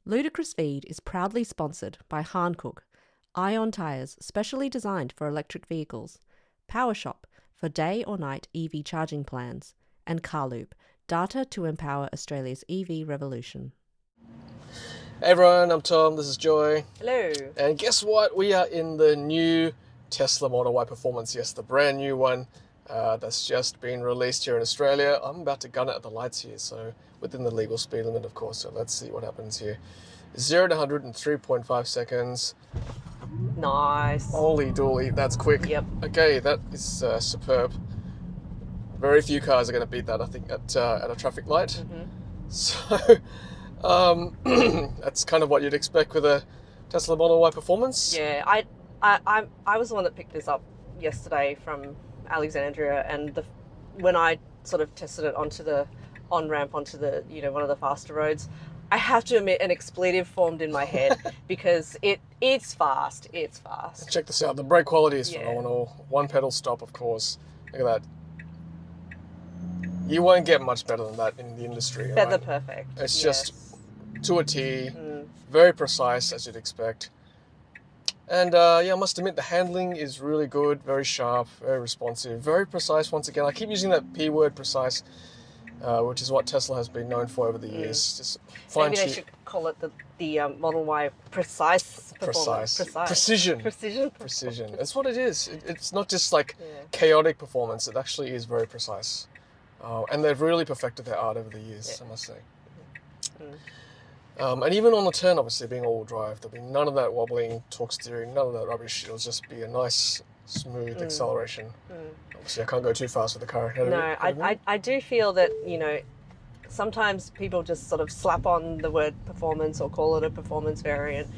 Ludicrous Feed is proudly sponsored by Hankook, Ion tyres specially designed for electric vehicles, PowerShop for day or night EV charging plans, and Carloop, data to empower Australia's EV revolution. Hey everyone, I'm Tom, this is Joy. Hello. And guess what? We are in the new Tesla Model Y Performance. Yes, the brand new one that's just been released here in Australia. I'm about to gun it at the lights here, so within the legal speed limit, of course. So let's see what happens here. 0 to 100 in 3.5 seconds. Nice. Holy dooly, that's quick. Yep. Okay, that is superb. Very few cars are going to beat that, I think, at a traffic light. So that's kind of what you'd expect with a Tesla Model Y Performance. Yeah, I was the one that picked this up yesterday from Alexandria, and when I sort of tested it onto the on-ramp onto the one of the faster roads, I have to admit an expletive formed in my head because it's fast. It's fast. Check this out. The brake quality is phenomenal. One pedal stop, of course. Look at that. You won't get much better than that in the industry. Feather right? perfect. It's just to a T, very precise as you'd expect. And I must admit the handling is really good, very sharp, very responsive, very precise once again. I keep using that P word, precise, which is what Tesla has been known for over the years. Just maybe they should call it the Model Y precise performance. Precision. It's what it is. It's not just like chaotic performance. It actually is very precise. And they've really perfected their art over the years, I must say. And even on the turn, obviously, being all-wheel drive, there'll be none of that wobbling, torque steering, none of that rubbish. It'll just be a nice, smooth acceleration. Obviously, I can't go too fast with the car. No, I do feel that, sometimes people just sort of slap on the word performance or call it a performance variant.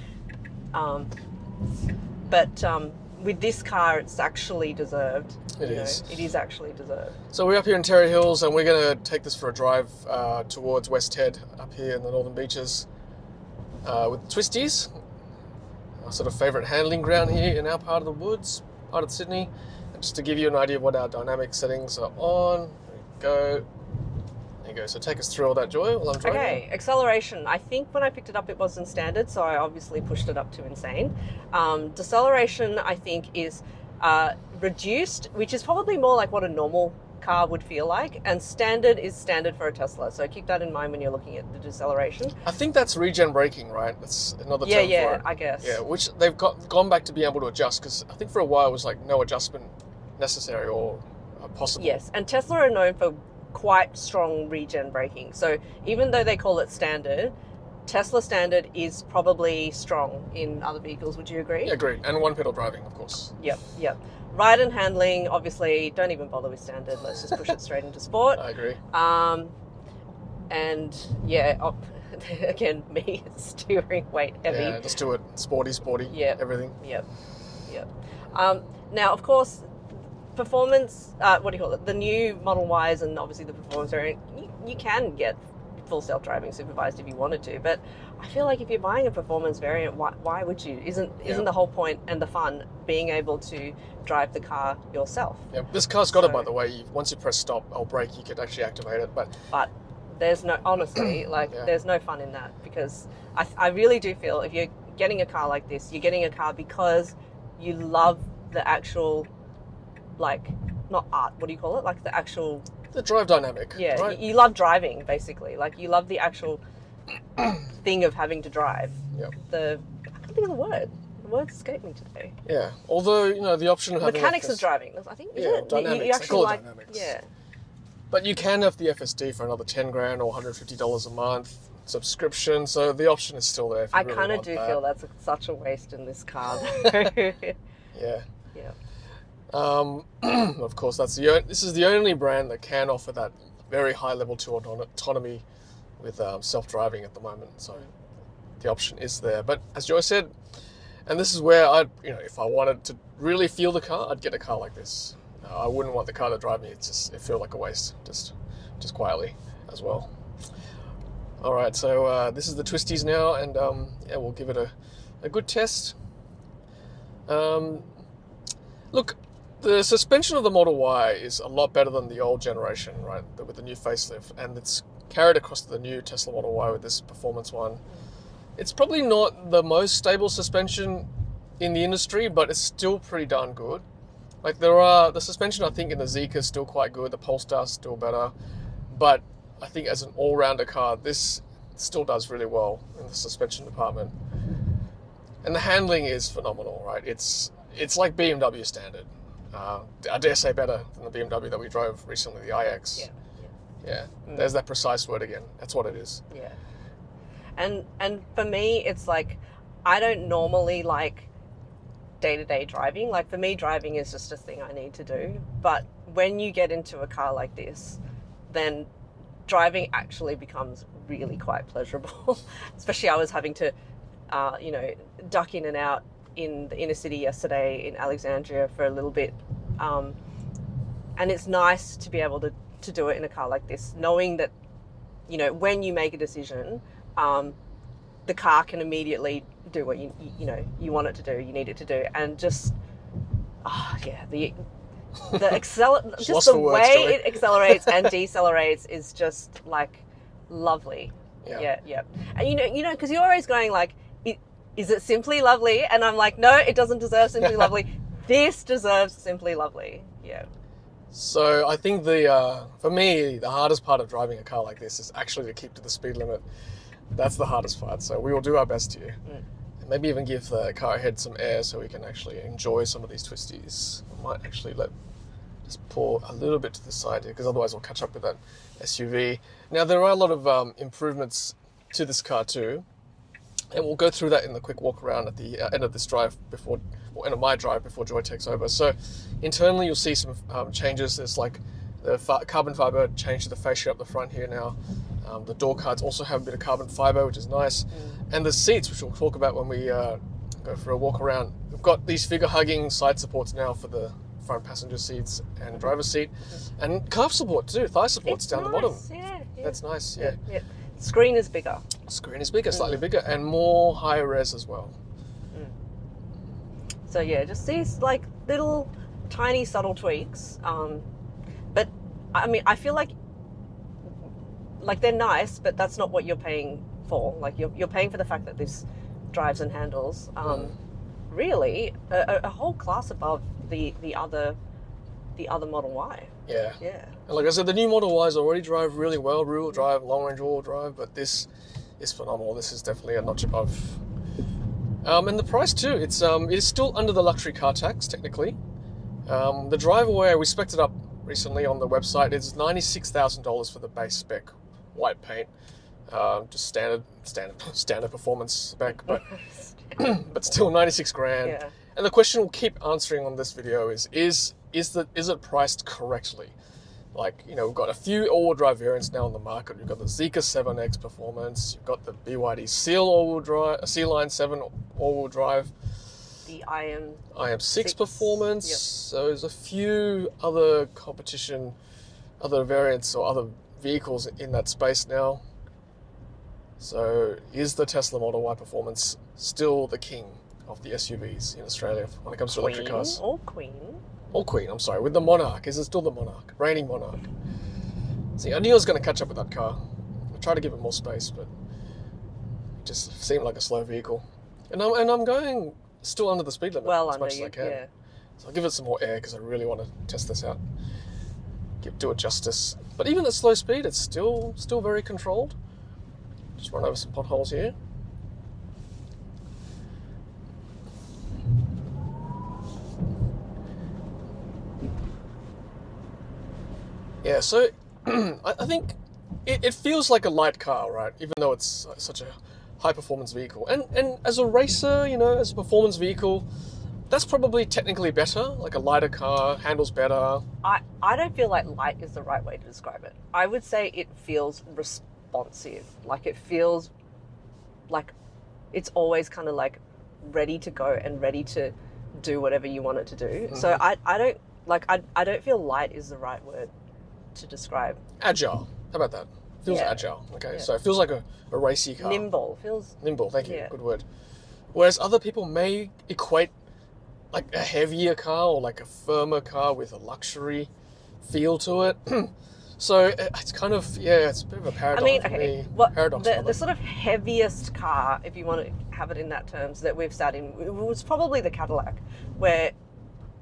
But with this car, it's actually deserved. It is actually deserved. So we're up here in Terry Hills, and we're going to take this for a drive towards West Head, up here in the Northern Beaches, with Twisties, our sort of favourite handling ground here in our part of the woods, part of Sydney. And just to give you an idea of what our dynamic settings are on, there we go. There you go. So take us through all that, Joy, while I'm driving. Okay, acceleration. I think when I picked it up, it wasn't standard, so I obviously pushed it up to insane. Deceleration, I think, is reduced, which is probably more like what a normal car would feel like, and standard is standard for a Tesla. So keep that in mind when you're looking at the deceleration. I think that's regen braking, right? That's another term for it. I guess. Yeah, which they've gone back to be able to adjust, because I think for a while it was like no adjustment necessary or possible. Yes, and Tesla are known for quite strong regen braking. So even though they call it standard, Tesla standard is probably strong in other vehicles. Would you agree? Yeah, agreed. And one pedal driving, of course. Yep. Ride and handling, obviously, don't even bother with standard. Let's just push it straight into sport. I agree. And again, me, steering weight heavy. Yeah, just do it. Sporty. Yep. Everything. Yep. Now, of course, performance, the new Model Ys and obviously the performance variant, you can get full self-driving supervised if you wanted to, but I feel like if you're buying a performance variant, why would you? Isn't the whole point and the fun being able to drive the car yourself? Yeah, this car's got it, by the way. Once you press stop or brake, you could actually activate it, but there's no, honestly, there's no fun in that, because I really do feel if you're getting a car like this, you're getting a car because you love the actual, not art, what do you call it? The actual... The drive dynamic. Yeah, right? You love driving, basically. You love the actual thing of having to drive. Yeah. I can't think of the word. The words escape me today. Yeah, although, the option of having... Mechanics of driving, I think, is it? Dynamics. You actually call it dynamics. Yeah. But you can have the FSD for another 10 grand or $150 a month subscription, so the option is still there. If you I kind of do feel that's such a waste in this car. Yeah. Of course, this is the only brand that can offer that very high level 2 autonomy with self-driving at the moment. So the option is there. But as Joy said, and this is where if I wanted to really feel the car, I'd get a car like this. I wouldn't want the car to drive me. It feels like a waste, just quietly as well. All right, so this is the Twisties now, and we'll give it a good test. Look, the suspension of the Model Y is a lot better than the old generation, right? With the new facelift, and it's carried across to the new Tesla Model Y with this performance one. It's probably not the most stable suspension in the industry, but it's still pretty darn good. Like the suspension I think in the Zeekr is still quite good, the Polestar's still better, but I think as an all-rounder car, this still does really well in the suspension department. And the handling is phenomenal, right? It's like BMW standard. I dare say better than the BMW that we drove recently, the iX. Yeah. There's that precise word again. That's what it is. Yeah. And for me, it's like, I don't normally like day-to-day driving. Like, for me, driving is just a thing I need to do. But when you get into a car like this, then driving actually becomes really quite pleasurable. Especially I was having to, duck in and out in the inner city yesterday in Alexandria for a little bit. And it's nice to be able to do it in a car like this, knowing that, when you make a decision, the car can immediately do what you want it to do, you need it to do, and just just the way it accelerates and decelerates is just like lovely. Yeah. And because you're always going like, is it simply lovely? And I'm like, no, it doesn't deserve simply lovely. This deserves simply lovely. Yeah. So I think for me, the hardest part of driving a car like this is actually to keep to the speed limit. That's the hardest part. So we will do our best here. And maybe even give the car ahead some air so we can actually enjoy some of these twisties. I might actually just pull a little bit to the side here, because otherwise we'll catch up with that SUV. Now there are a lot of improvements to this car too. And we'll go through that in the quick walk around at the end of this drive end of my drive before Joy takes over. So internally you'll see some changes. There's like the carbon fiber change to the fascia up the front here now. The door cards also have a bit of carbon fiber, which is nice. And the seats, which we'll talk about when we go for a walk around. We've got these figure hugging side supports now for the front passenger seats and driver's seat. And calf support too, thigh supports down the bottom. Yeah. That's nice, yeah. Screen is bigger. Slightly bigger, and more high res as well. So yeah, just these like little tiny subtle tweaks. But I mean, I feel like they're nice, but that's not what you're paying for. Like you're paying for the fact that this drives and handles really a whole class above the other Model Y. Yeah. Yeah. And like I said, the new Model Ys already drive really well, rear-wheel drive, long-range all-wheel drive, but this is phenomenal. This is definitely a notch above. And the price too, it is still under the luxury car tax, technically. The drive away, we spec'd it up recently on the website, it's $96,000 for the base spec, white paint, just standard performance spec, but but still 96 grand. Yeah. And the question we'll keep answering on this video is it priced correctly? Like, we've got a few all-wheel drive variants now on the market. We've got the Zeekr 7X Performance, you've got the BYD Sealion 7 all-wheel drive, The IM6 Performance. Yep. So there's a few other other variants or other vehicles in that space now. So is the Tesla Model Y Performance still the king of the SUVs in Australia when it comes to electric cars? Or Queen. Or Queen, I'm sorry, with the Monarch. Is it still the Monarch? Reigning Monarch. See, I knew I was going to catch up with that car. I tried to give it more space, but it just seemed like a slow vehicle. And I'm going still under the speed limit as much as I can. Yeah. So I'll give it some more air because I really want to test this out. Do it justice. But even at slow speed, it's still very controlled. Just run over some potholes here. Yeah, so I think it feels like a light car, right? Even though it's such a high-performance vehicle. And as a racer, as a performance vehicle, that's probably technically better. Like a lighter car, handles better. I don't feel like light is the right way to describe it. I would say it feels responsive. Like it feels like it's always kind of like ready to go and ready to do whatever you want it to do. Mm-hmm. So I don't feel light is the right word to describe. Agile. How about that? Feels agile. Okay, so it feels like a racy car. Nimble. Nimble, thank you. Good word. Whereas other people may equate like a heavier car or like a firmer car with a luxury feel to it. So it's kind of, yeah, it's a bit of a paradox. I mean, okay, what paradox. the sort of heaviest car, if you want to have it in that terms, that we've sat in, it was probably the Cadillac, where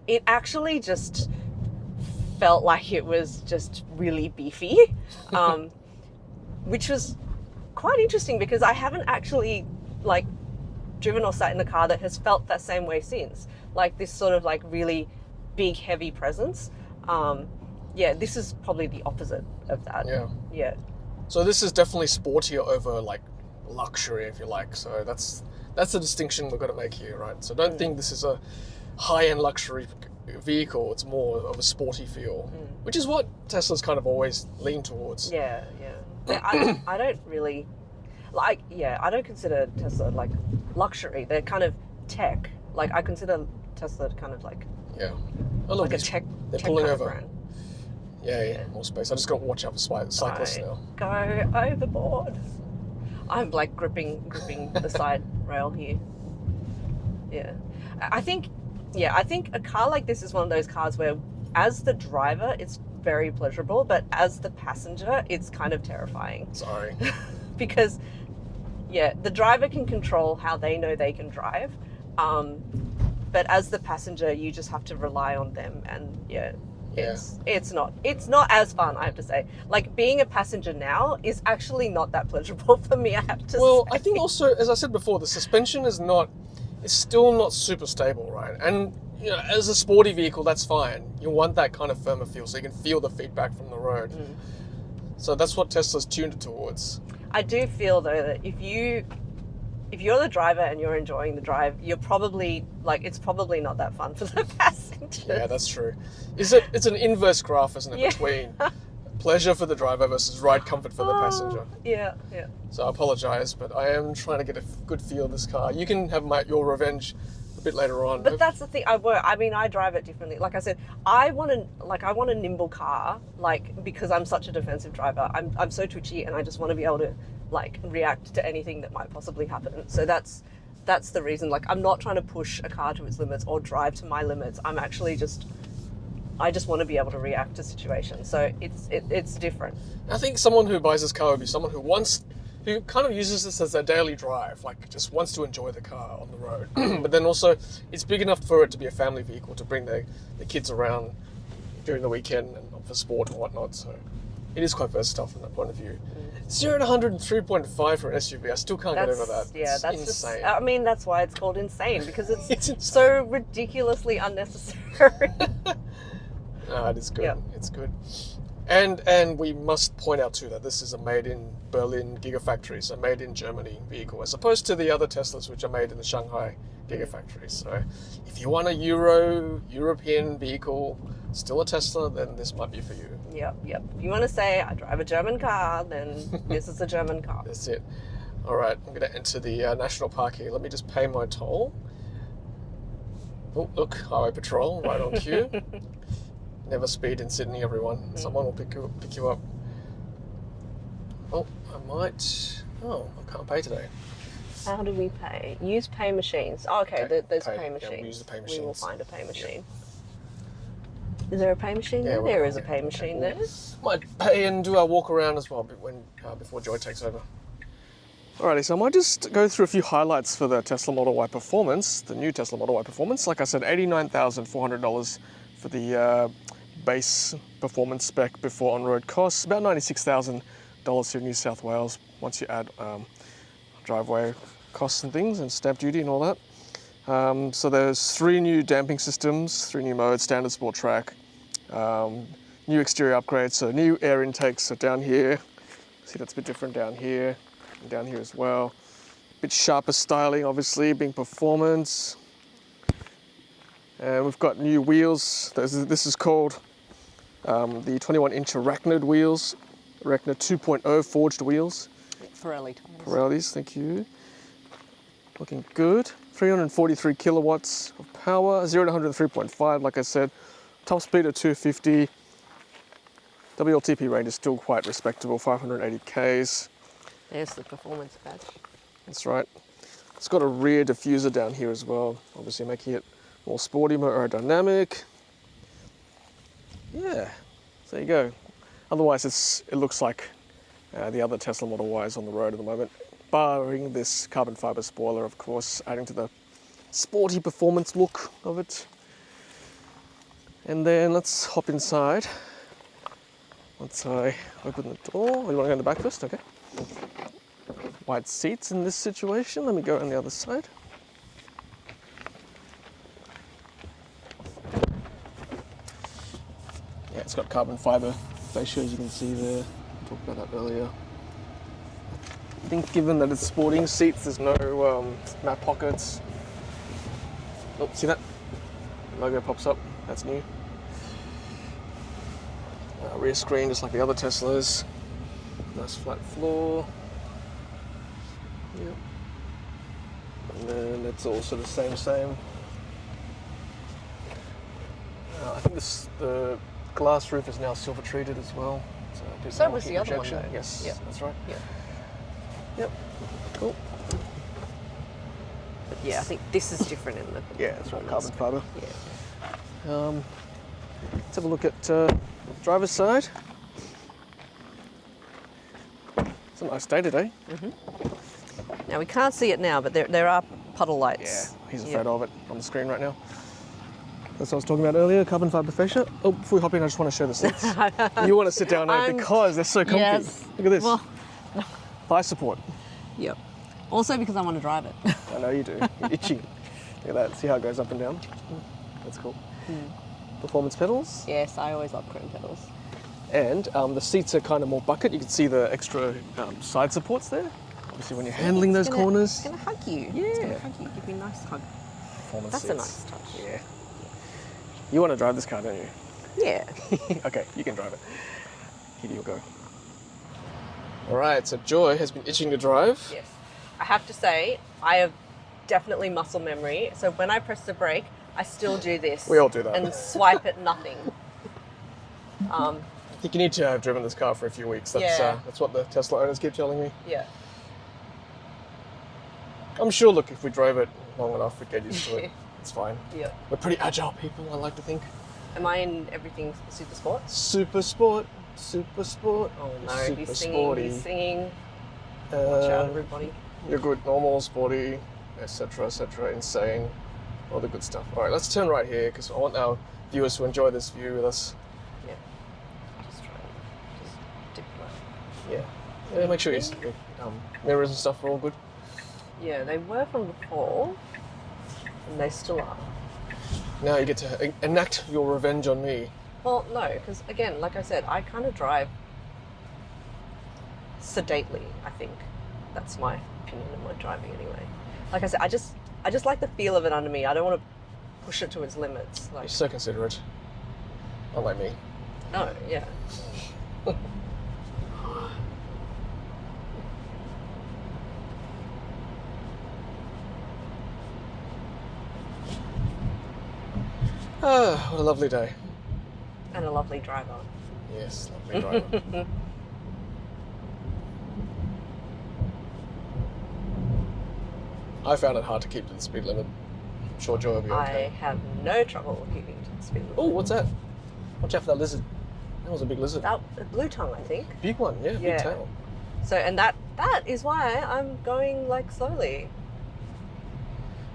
it actually just felt like it was just really beefy, which was quite interesting because I haven't actually like driven or sat in a car that has felt that same way since. Like this sort of like really big, heavy presence. Yeah, this is probably the opposite of that. Yeah. Yeah. So this is definitely sportier over like luxury, if you like. So that's the distinction we've got to make here, right? So don't think this is a high-end luxury vehicle. It's more of a sporty feel, which is what Tesla's kind of always lean towards. Yeah, yeah. I don't really like. Yeah, I don't consider Tesla like luxury. They're kind of tech. Like I consider Tesla kind of like Yeah. I love a these. tech. They're tech pulling kind of over. brand. Yeah, more space. I just got to watch out for cyclists now. Go overboard. I'm like gripping the side rail here. Yeah, I think a car like this is one of those cars where, as the driver, it's very pleasurable, but as the passenger, it's kind of terrifying. Sorry. Because, yeah, the driver can control how they know they can drive, but as the passenger, you just have to rely on them, and it's not as fun, I have to say. Like being a passenger now is actually not that pleasurable for me, I have to say. Well, I think also, as I said before, the suspension is still not super stable, right? And you know, as a sporty vehicle, that's fine. You want that kind of firmer feel, so you can feel the feedback from the road. So that's what Tesla's tuned it towards. I do feel though that if you're the driver and you're enjoying the drive, you're probably like it's probably not that fun for the passenger. Yeah, that's true. It's an inverse graph, isn't it, between pleasure for the driver versus ride comfort for the passenger. Yeah. So I apologize, but I am trying to get a good feel of this car. You can have your revenge a bit later on. But that's the thing. I drive it differently. Like I said, I want a nimble car, like because I'm such a defensive driver. I'm so twitchy, and I just want to be able to like react to anything that might possibly happen. So that's the reason. Like I'm not trying to push a car to its limits or drive to my limits. I just want to be able to react to situations. So it's different. I think someone who buys this car would be someone who kind of uses this as their daily drive, like just wants to enjoy the car on the road. But then also, it's big enough for it to be a family vehicle to bring the kids around during the weekend and for sport and whatnot. So it is quite versatile from that point of view. 0 to 100 3.5 for an SUV. I still can't get over that. Yeah, it's that's insane. I mean, that's why it's called insane, because it's It's so ridiculously unnecessary. No, it is good. Yeah. It's good. And we must point out too that this is a made in Berlin Gigafactory, so made in Germany vehicle, as opposed to the other Teslas which are made in the Shanghai Gigafactory. So if you want a European vehicle, still a Tesla, then this might be for you. Yep. If you want to say I drive a German car, then this is a German car. That's it. All right, I'm going to enter the national park here. Let me just pay my toll. Oh, look, highway patrol right on cue. Never speed in Sydney, everyone. Someone will pick you up. Oh, I might. Oh, I can't pay today. How do we pay? Use pay machines. Oh, okay, there's pay. pay Yeah, machines. we use the pay We will machines. find a pay machine. Is there a pay machine Yeah, there? we're There fine, is a yeah. pay machine there. Might pay and do our walk around as well before Joy takes over. Alrighty, so I might just go through a few highlights for the Tesla Model Y Performance, the new Tesla Model Y Performance. Like I said, $89,400 for the base performance spec before on-road costs, about $96,000 here in New South Wales once you add driveway costs and things and stamp duty and all that. So there's 3 new damping systems, 3 new modes, standard, sport, track, new exterior upgrades, so new air intakes are down here. See, that's a bit different down here and down here as well. A bit sharper styling, obviously, being performance. And we've got new wheels. This is called the 21-inch Arachnid wheels, Arachnid 2.0 forged wheels. Pirelli tires. Pirellis, thank you. Looking good. 343 kilowatts of power, 0 to 103.5, like I said. Top speed of 250. WLTP range is still quite respectable, 580 Ks. There's the performance badge. That's right. It's got a rear diffuser down here as well, obviously making it more sporty, more aerodynamic. Yeah, so there you go. Otherwise, it looks like the other Tesla Model Ys on the road at the moment, barring this carbon fiber spoiler, of course, adding to the sporty performance look of it. And then let's hop inside. Once I open the door, you want to go in the back first? Okay. White seats in this situation. Let me go on the other side. Yeah, it's got carbon fiber fascia, as you can see there. I talked about that earlier. I think given that it's sporting seats, there's no map pockets. Oh, see that? Logo pops up. That's new. Rear screen, just like the other Teslas. Nice flat floor. Yep. And then it's also the same. I think the glass roof is now silver treated as well. So was the other one, though. Yes, yep. That's right. Yep. Yep. Cool. But yeah, I think this is different in the. Yeah, that's right. Carbon fiber. Yeah. Let's have a look at driver's side. It's a nice day today. Now we can't see it now, but there are puddle Yeah, lights. he's afraid of it on the screen right now. That's what I was talking about earlier, carbon fiber fascia. Oh, before we hop in, I just want to show the seats. You want to sit down now because they're so comfy. Yes. Look at this. Well, Thigh support. yep. Also because I want to drive it. I know you do. You're itchy. Look at that. See how it goes up and down? That's cool. Performance pedals. Yes, I always love chrome pedals. And the seats are kind of more bucket. You can see the extra side supports there. Obviously, when you're handling those corners. It's going to hug you. Yeah. It's going to hug you. Give me a nice hug. Performance That's seats. a nice touch. Yeah. You want to drive this car, don't you? Yeah. Okay, you can drive it. Here you go. All right, so Joy has been itching to drive. Yes. I have to say, I have definitely muscle memory. So when I press the brake, I still do this. We all do that. And swipe at nothing. I think you need to have driven this car for a few weeks. That's what the Tesla owners keep telling me. Yeah. I'm sure, look, if we drove it long enough, we'd get used to it. It's fine. Yeah. We're pretty agile people, I like to think. Am I in everything super sport? Super sport, super sport. Oh no, super he's singing, sporty. he's singing. Watch out, everybody. You're good, normal, sporty, etc., insane, all the good stuff. All right, let's turn right here because I want our viewers to enjoy this view with us. Yeah. Just try and just dip right. Yeah, make sure your mirrors and stuff are all good. Yeah, they were from before, and they still are. Now you get to enact your revenge on me. Well, no, because again, like I said, I kind of drive sedately. I think that's my opinion of my driving, anyway. Like I said, I just like the feel of it under me. I don't want to push it to its limits. Like, You're so considerate. Not like me. no, yeah. Ah, what a lovely day. And a lovely driver. Yes, lovely driver. I found it hard to keep to the speed limit. I'm sure Joy will be okay. I have no trouble keeping to the speed limit. Oh, what's that? Watch out for that lizard. That was a big lizard. That a blue tongue, I think. Big one, yeah, big tail. So, and that is why I'm going like slowly.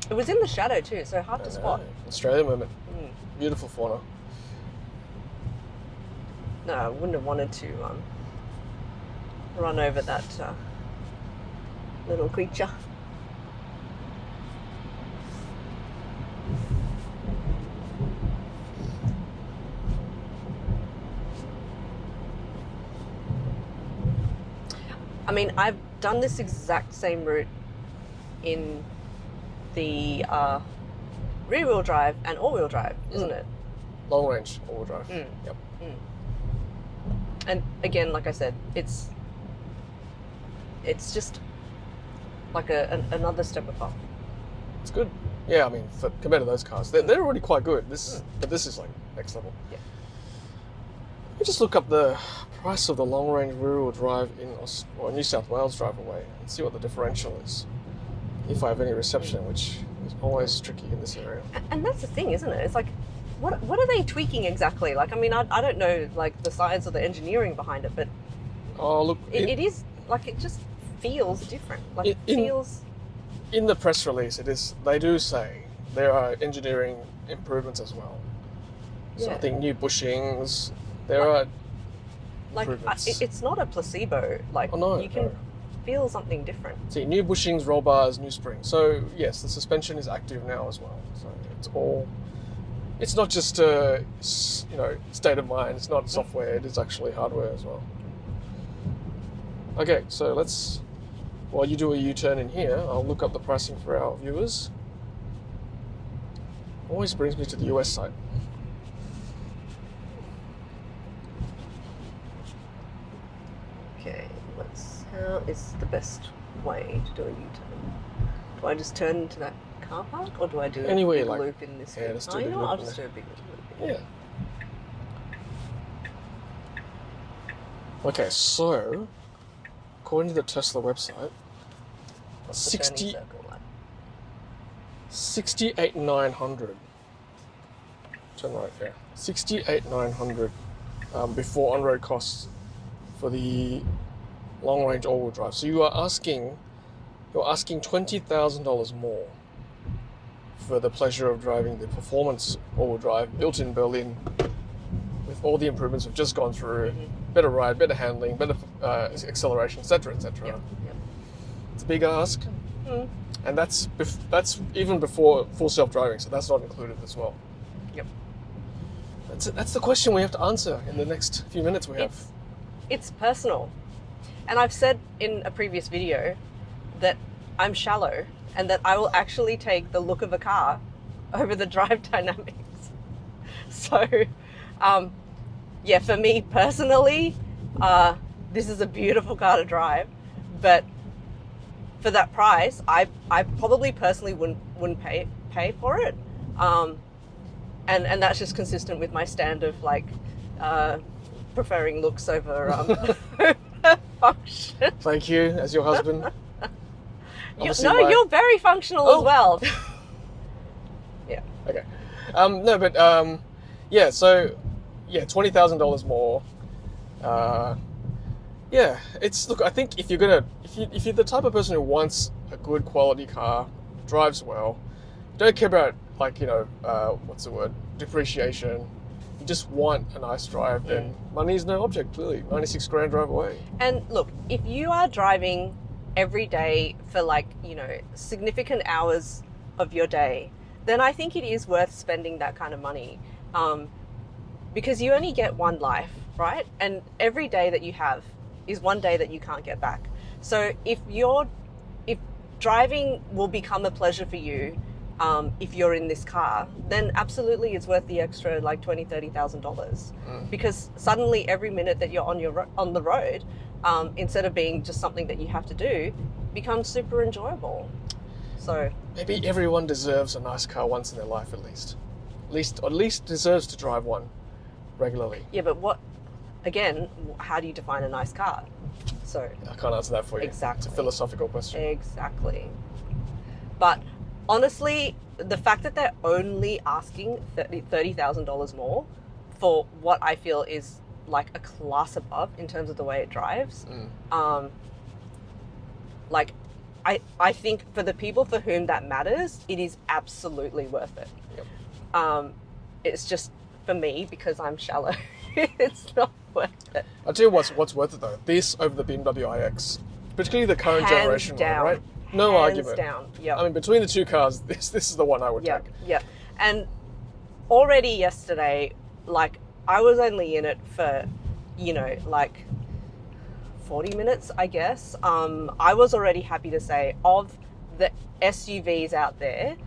It was in the shadow too, so hard to spot. Australian women. Beautiful fauna. No, I wouldn't have wanted to run over that little creature. I mean, I've done this exact same route in the rear-wheel drive and all-wheel drive, isn't it? Long range, all-wheel drive. Yep. And again, like I said, it's just like another step above. It's good. Yeah, I mean, compared to those cars, they're already quite good. But this is like next level. Yeah. Let me just look up the price of the long-range rear-wheel drive in New South Wales driveway and see what the differential is. If I have any reception, which is always tricky in this area. And that's the thing, isn't it? It's like what are they tweaking exactly? Like, I mean, I don't know like the science or the engineering behind it, but Oh, look, it is like it just feels different. Like it feels. In the press release, they do say there are engineering improvements as well. So I think new bushings, there are improvements. It's not a placebo. Like you can feel something different. See, new bushings, roll bars, new springs. So yes, the suspension is active now as well. So it's not just state of mind. It's not software. It is actually hardware as well. Okay, so while you do a U-turn in here, I'll look up the pricing for our viewers. Always brings me to the US side. Okay, how is the best way to do a U-turn? Do I just turn into that car park, or do I do a big loop in this? Yeah, Oh, you know what? I'll just do a big loop. Yeah. Okay, so according to the Tesla website, 68,900. Turn right, yeah. 68,900 before on-road costs for the long-range all-wheel drive. So you're asking $20,000 more for the pleasure of driving the performance all-wheel drive built in Berlin with all the improvements we've just gone through. Better ride, better handling, better acceleration, etc., etc. Yep. It's a big ask, and that's even before full self-driving, so that's not included as well. Yep. That's the question we have to answer in the next few minutes we have. It's personal, and I've said in a previous video that I'm shallow and that I will actually take the look of a car over the drive dynamics. So, yeah, for me personally, this is a beautiful car to drive, but for that price, I probably personally wouldn't pay for it, and that's just consistent with my stand of like preferring looks over function. Thank you, as your husband. You're very functional as well. Yeah. Okay. No, but yeah. So yeah, $20,000 more. Yeah, look. I think if you're the type of person who wants a good quality car, drives well, don't care about what's the word, depreciation. You just want a nice drive. Then money is no object. Clearly, 96 grand drive away. And look, if you are driving every day for significant hours of your day, then I think it is worth spending that kind of money, because you only get one life, right? And every day that you have is one day that you can't get back. So if driving will become a pleasure for you, if you're in this car, then absolutely it's worth the extra like $20,000-$30,000, because suddenly every minute that you're on the road, instead of being just something that you have to do, becomes super enjoyable. So maybe everyone deserves a nice car once in their life, at least deserves to drive one regularly. Yeah, but how do you define a nice car? So I can't answer that for you. Exactly. It's a philosophical question. Exactly. But honestly, the fact that they're only asking $30,000 more for what I feel is like a class above in terms of the way it drives, I think for the people for whom that matters, it is absolutely worth it. Yep. It's just for me, because I'm shallow, it's not worth it. I'll tell you what's worth it though. This over the BMW iX, particularly the current generation one, right? No argument. Down. Yep. I mean, between the two cars, this is the one I would take. Yeah. And already yesterday, I was only in it for, 40 minutes, I guess. I was already happy to say, of the SUVs out there,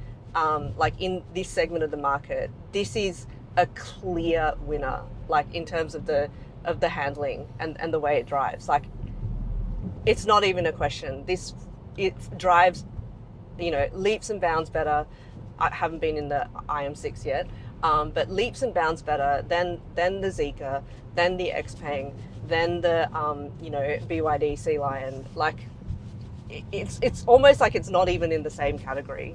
in this segment of the market, this is a clear winner, in terms of the handling and the way it drives. It's not even a question. It drives, leaps and bounds better. I haven't been in the IM6 yet, but leaps and bounds better than the Zeekr, than the Xpeng, than the BYD Sealion. It's almost like it's not even in the same category.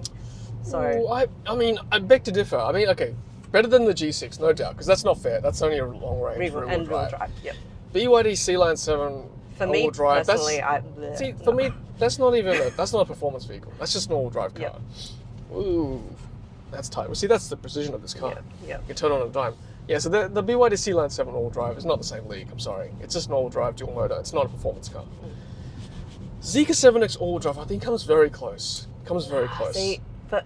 So I mean, I beg to differ. I mean, okay, better than the G6, no doubt, because that's not fair. That's only a long range rear-wheel drive. Yep. BYD Sealion 7 For me all-wheel drive. personally, For me, that's not a performance vehicle. That's just an all-wheel drive car. Yep. Ooh, that's tight. Well, see, that's the precision of this car. Yeah. You can turn on a dime. Yeah, so the BYD Sealion 7 all-wheel drive is not the same league. I'm sorry. It's just an all-wheel drive dual motor. It's not a performance car. Zeekr 7X all-wheel drive, I think, comes very close. See,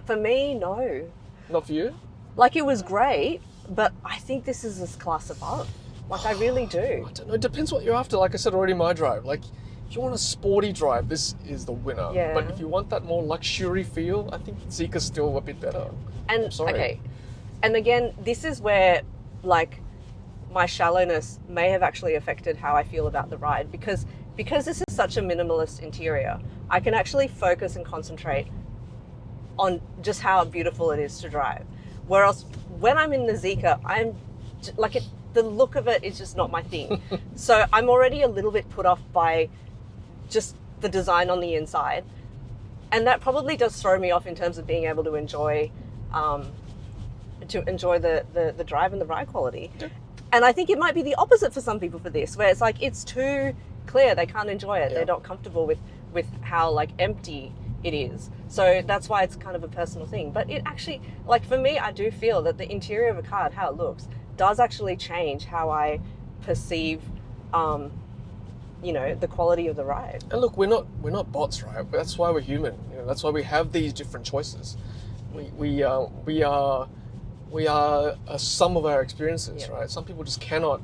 for me, no. Not for you? Like, it was great, but I think this is this class above. Like, I really do. I don't know. It depends what you're after. Like I said already, my drive. Like, if you want a sporty drive, this is the winner. Yeah. But if you want that more luxury feel, I think Zeekr's still a bit better. And I'm sorry. okay, and again, this is where, like, my shallowness may have actually affected how I feel about the ride, because this is such a minimalist interior. I can actually focus and concentrate on just how beautiful it is to drive. Whereas when I'm in the Zeekr, the look of it is just not my thing. So I'm already a little bit put off by just the design on the inside, and that probably does throw me off in terms of being able to enjoy the drive and the ride quality. Yeah. And I think it might be the opposite for some people for this, where it's like it's too clear, they can't enjoy it. Yeah. They're not comfortable with how like empty it is. So that's why it's kind of a personal thing. But it actually, like, for me, I do feel that the interior of a car and how it looks does actually change how I perceive the quality of the ride. And look, we're not bots, right? That's why we're human. That's why we have these different choices. We are a sum of our experiences, yeah. Right? Some people just cannot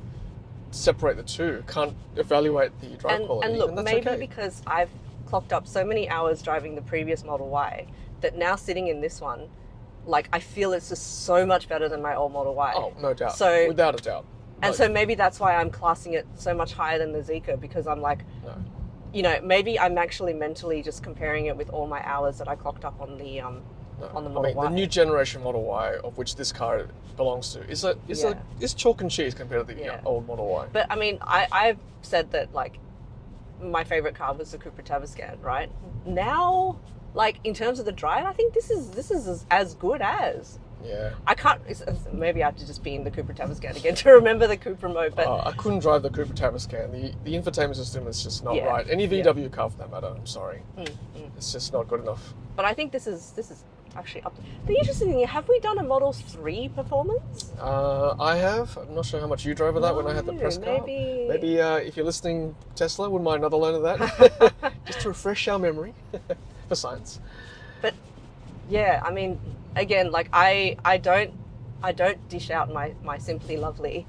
separate the two, can't evaluate the drive quality. And look, and that's maybe okay. Because I've clocked up so many hours driving the previous Model Y that now sitting in this one, like, I feel it's just so much better than my old Model Y. Oh, no doubt. So, without a doubt. And so maybe that's why I'm classing it so much higher than the Zeekr, because I'm like, maybe I'm actually mentally just comparing it with all my hours that I clocked up on the Model Y. The new generation Model Y, of which this car belongs to, is chalk and cheese compared to the old Model Y. But I mean, I've said that, like, my favorite car was the Cupra Tavascan, right? Now, like, in terms of the drive, I think this is as good as. Yeah. I can't. Maybe I have to just be in the Cupra Tavascan again to remember the Cupra mode. But I couldn't drive the Cupra Tavascan. The infotainment system is just not right. Any VW car, for that matter. I'm sorry. It's just not good enough. But I think this is actually up. The interesting thing, have we done a Model 3 performance? I have. I'm not sure how much you drove of that when I had the press car. Maybe if you're listening, Tesla, wouldn't mind another learn of that, just to refresh our memory for science. But yeah, I mean, again, like, I don't dish out my Simply Lovely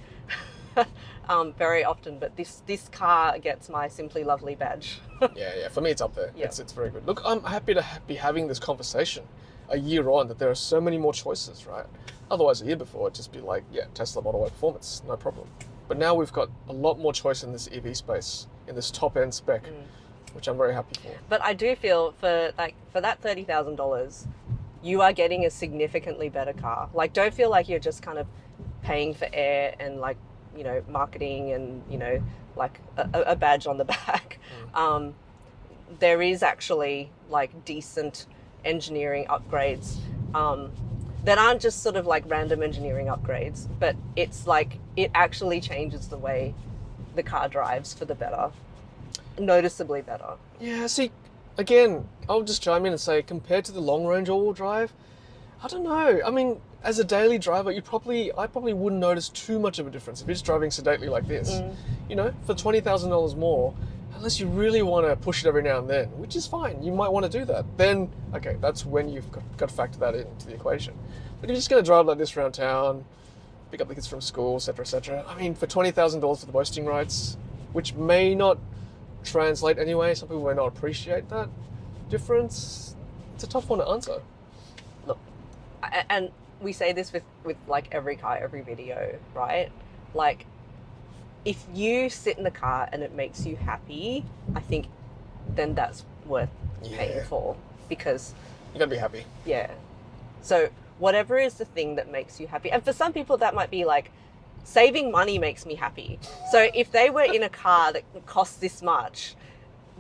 very often, but this car gets my Simply Lovely badge. yeah. For me, it's up there. Yeah. It's very good. Look, I'm happy to be having this conversation a year on, that there are so many more choices, right? Otherwise, a year before, it'd just be like, Tesla Model Y performance, no problem. But now we've got a lot more choice in this EV space, in this top end spec, which I'm very happy for. But I do feel for that $30,000, you are getting a significantly better car. Like, don't feel like you're just kind of paying for air and, like, marketing and, like a badge on the back. There is actually, like, decent engineering upgrades that aren't just sort of like random engineering upgrades, but it's like it actually changes the way the car drives for the better, noticeably better. Yeah, see, again, I'll just chime in and say, compared to the long-range all-wheel drive, I don't know. I mean, as a daily driver, I probably wouldn't notice too much of a difference if you're just driving sedately like this. For $20,000 more, unless you really want to push it every now and then, which is fine, you might want to do that. Then, okay, that's when you've got to factor that into the equation. But if you're just going to drive like this around town, pick up the kids from school, etc., I mean, for $20,000 for the boasting rights, which may not translate anyway, some people may not appreciate that difference, it's a tough one to answer. Look, and we say this with like every car, every video, right? Like, if you sit in the car and it makes you happy, I think then that's worth paying for, because you gotta be happy. Yeah. So whatever is the thing that makes you happy, and for some people that might be like, saving money makes me happy. So if they were in a car that costs this much,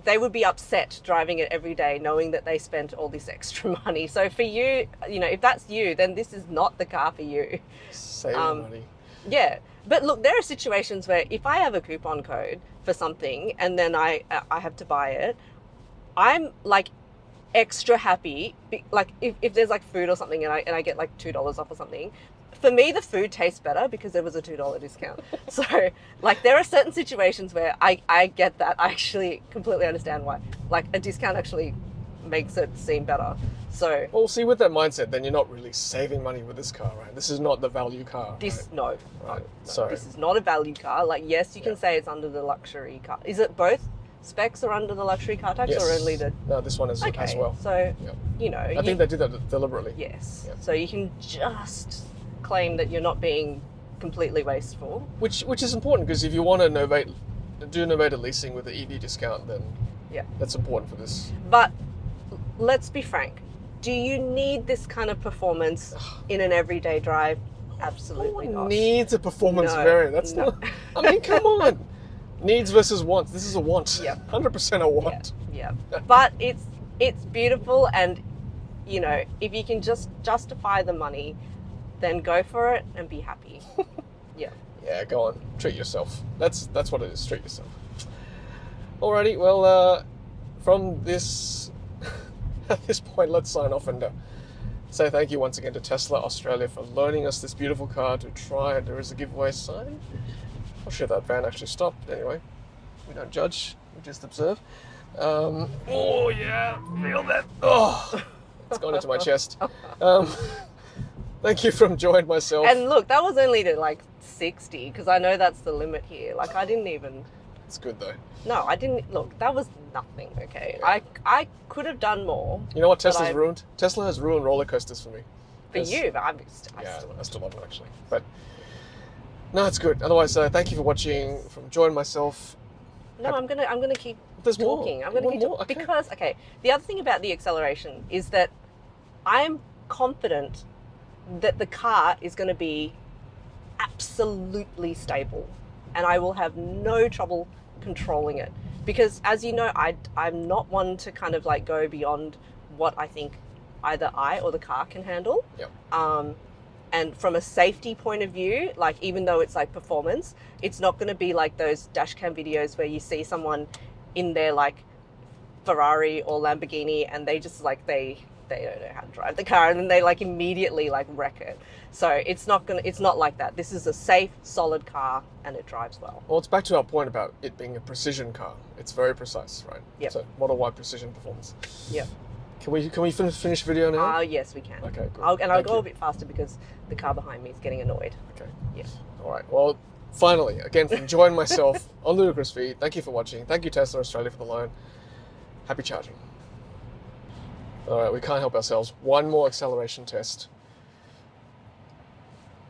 they would be upset driving it every day knowing that they spent all this extra money. So for you, you know, if that's you, then this is not the car for you. Save money. Yeah. But look, there are situations where if I have a coupon code for something and then I have to buy it, I'm like extra happy. Like if there's like food or something and I get like $2 off or something, for me the food tastes better because there was a $2 discount. So like there are certain situations where I get that. I actually completely understand why. Like a discount actually makes it seem better. So Well, see, with that mindset, then you're not really saving money with this car, right? This is not the value car. this right? no, Sorry. this is not a value car. Like yes, you can say it's under the luxury car. Is it both specs are under the luxury car tax Yes. or only the? No, this one is Okay, as well. so Yep. you know, I think they did that deliberately. yes. Yep. So you can just claim that you're not being completely wasteful. Which is important, because if you want to do novated leasing with the EV discount, then Yeah. that's important for this. But let's be frank. Do you need this kind of performance in an everyday drive? Absolutely Who not. needs a performance No, variant? That's no. not. I mean, come on. Needs versus wants. This is a want. Yep. 100% a want. Yeah. But it's beautiful, and you know, if you can just justify the money, then go for it and be happy. Yeah. Yeah, go on. Treat yourself. That's what it is. Treat yourself. Alrighty. Well, from this at this point, let's sign off and say thank you once again to Tesla Australia for loaning us this beautiful car to try. There is a giveaway sign. Oh shit, that van actually stopped. Anyway, we don't judge, we just observe. Oh yeah, feel that. Oh, it's gone into my chest. Thank you from Joy and myself. And look, that was only to like 60 because I know that's the limit here. Like I didn't even. It's good though. No, I didn't. Look, that was nothing. Okay, I could have done more. You know what but Tesla's ruined? Tesla has ruined roller coasters for me. For Yes. you, but I I still love them actually. But no, it's good. Otherwise, thank you for watching from Joy and myself. No, I'm gonna keep There's more. talking. I'm You gonna want keep more? talking Okay. because the other thing about the acceleration is that I'm confident that the car is going to be absolutely stable, and I will have no trouble controlling it because, as you know, I'm not one to kind of like go beyond what I think either I or the car can handle. Yep. And from a safety point of view, like even though it's like performance, it's not going to be like those dash cam videos where you see someone in their like Ferrari or Lamborghini and they just like they don't know how to drive the car and then they like immediately like wreck it. So it's not like that. This is a safe, solid car and it drives well. Well, it's back to our point about it being a precision car. It's very precise, right? Yep. So Model Y precision performance. Yep. Can we finish video now? Yes, we can. Okay, good. I'll Thank go you. a bit faster because the car behind me is getting annoyed. Okay. Yeah. All right. Well, finally, again, from Joy and myself on Ludicrous Feed, thank you for watching. Thank you, Tesla Australia, for the loan. Happy charging. All right, we can't help ourselves. One more acceleration test.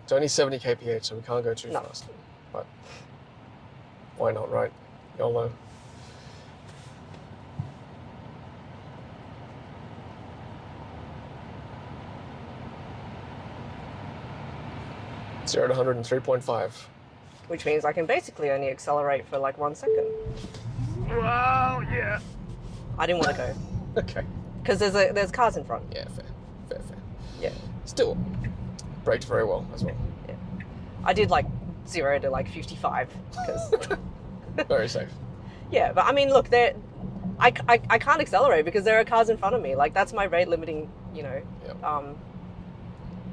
It's only 70 kph, so we can't go too fast. But why not, right? YOLO. Zero to 100 in 3.5. Which means I can basically only accelerate for like 1 second. Wow, yeah. I didn't want to go Okay. because there's cars in front. Yeah, fair. Yeah. Still, braked very well as well. Yeah. I did like 0 to like 55 because Very safe. yeah, but I mean, look, I can't accelerate because there are cars in front of me. Like that's my rate limiting, you know. Yep.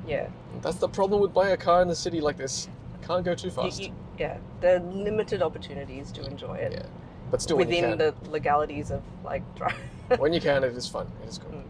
Yeah. That's the problem with buying a car in the city like this. Can't go too fast. Yeah. There are limited opportunities to enjoy it Yeah, but still when you within can. the legalities of like driving. When you can, it is fun. It is good. Mm.